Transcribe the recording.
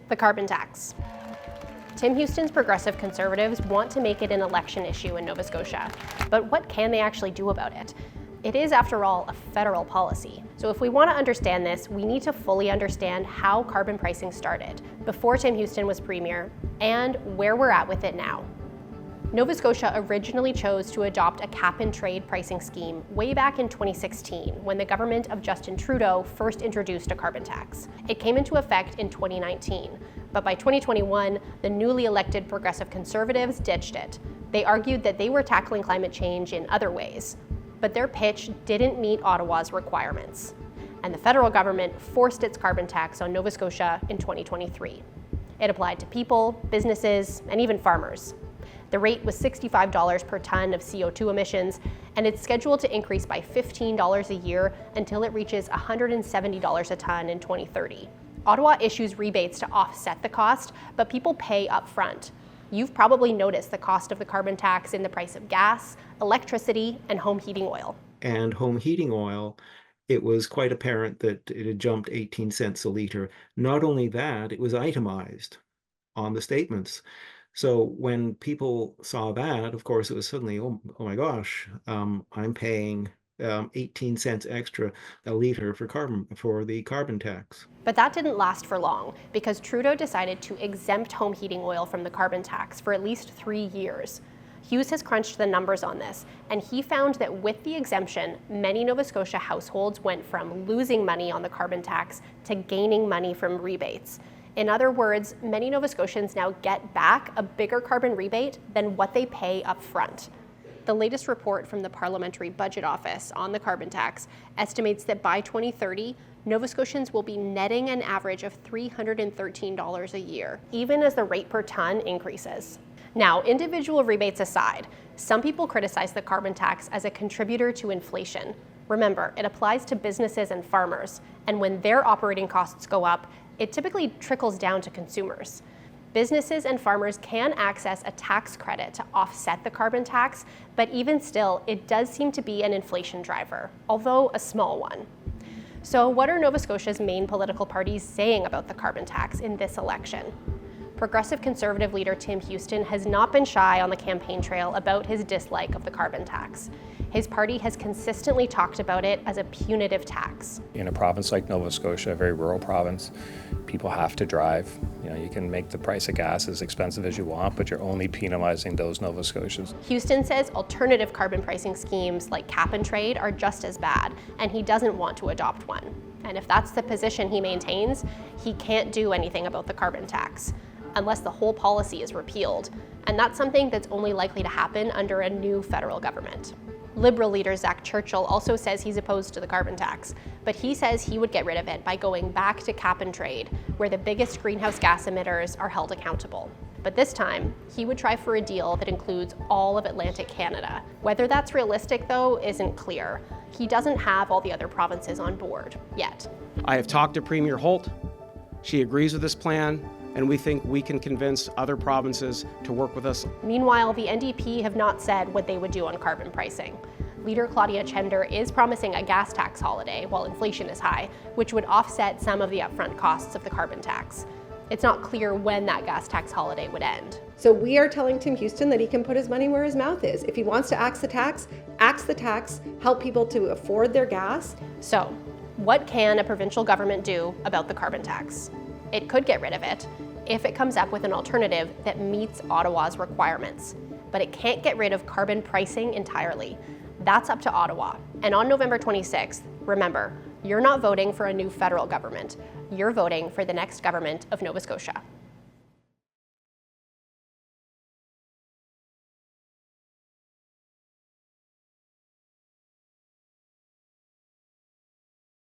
The carbon tax. Tim Houston's progressive Conservatives want to make it an election issue in Nova Scotia, but what can they actually do about it? It is, after all, a federal policy. So if we want to understand this, we need to fully understand how carbon pricing started, before Tim Houston was Premier, and where we're at with it now. Nova Scotia originally chose to adopt a cap-and-trade pricing scheme way back in 2016, when the government of Justin Trudeau first introduced a carbon tax. It came into effect in 2019, but by 2021, the newly elected progressive Conservatives ditched it. They argued that they were tackling climate change in other ways, but their pitch didn't meet Ottawa's requirements, and the federal government forced its carbon tax on Nova Scotia in 2023. It applied to people, businesses, and even farmers. The rate was $65 per tonne of CO2 emissions, and it's scheduled to increase by $15 a year until it reaches $170 a tonne in 2030. Ottawa issues rebates to offset the cost, but people pay up front. You've probably noticed the cost of the carbon tax in the price of gas, electricity, and home heating oil. And home heating oil, it was quite apparent that it had jumped 18 cents a litre. Not only that, it was itemized on the statements. So when people saw that, of course, it was suddenly, oh my gosh, I'm paying 18 cents extra a litre for the carbon tax. But that didn't last for long, because Trudeau decided to exempt home heating oil from the carbon tax for at least 3 years. Hughes has crunched the numbers on this, and he found that with the exemption, many Nova Scotia households went from losing money on the carbon tax to gaining money from rebates. In other words, many Nova Scotians now get back a bigger carbon rebate than what they pay up front. The latest report from the Parliamentary Budget Office on the carbon tax estimates that by 2030, Nova Scotians will be netting an average of $313 a year, even as the rate per tonne increases. Now, individual rebates aside, some people criticize the carbon tax as a contributor to inflation. Remember, it applies to businesses and farmers, and when their operating costs go up, it typically trickles down to consumers. Businesses and farmers can access a tax credit to offset the carbon tax, but even still, it does seem to be an inflation driver, although a small one. So what are Nova Scotia's main political parties saying about the carbon tax in this election? Progressive Conservative leader Tim Houston has not been shy on the campaign trail about his dislike of the carbon tax. His party has consistently talked about it as a punitive tax. In a province like Nova Scotia, a very rural province, people have to drive. You can make the price of gas as expensive as you want, but you're only penalizing those Nova Scotians. Houston says alternative carbon pricing schemes like cap and trade are just as bad, and he doesn't want to adopt one. And if that's the position he maintains, he can't do anything about the carbon tax, unless the whole policy is repealed. And that's something that's only likely to happen under a new federal government. Liberal leader Zach Churchill also says he's opposed to the carbon tax, but he says he would get rid of it by going back to cap and trade, where the biggest greenhouse gas emitters are held accountable. But this time, he would try for a deal that includes all of Atlantic Canada. Whether that's realistic, though, isn't clear. He doesn't have all the other provinces on board yet. I have talked to Premier Holt. She agrees with this plan, and we think we can convince other provinces to work with us. Meanwhile, the NDP have not said what they would do on carbon pricing. Leader Claudia Chender is promising a gas tax holiday while inflation is high, which would offset some of the upfront costs of the carbon tax. It's not clear when that gas tax holiday would end. So we are telling Tim Houston that he can put his money where his mouth is. If he wants to axe the tax, help people to afford their gas. So, what can a provincial government do about the carbon tax? It could get rid of it if it comes up with an alternative that meets Ottawa's requirements. But it can't get rid of carbon pricing entirely. That's up to Ottawa. And on November 26th, remember, you're not voting for a new federal government. You're voting for the next government of Nova Scotia.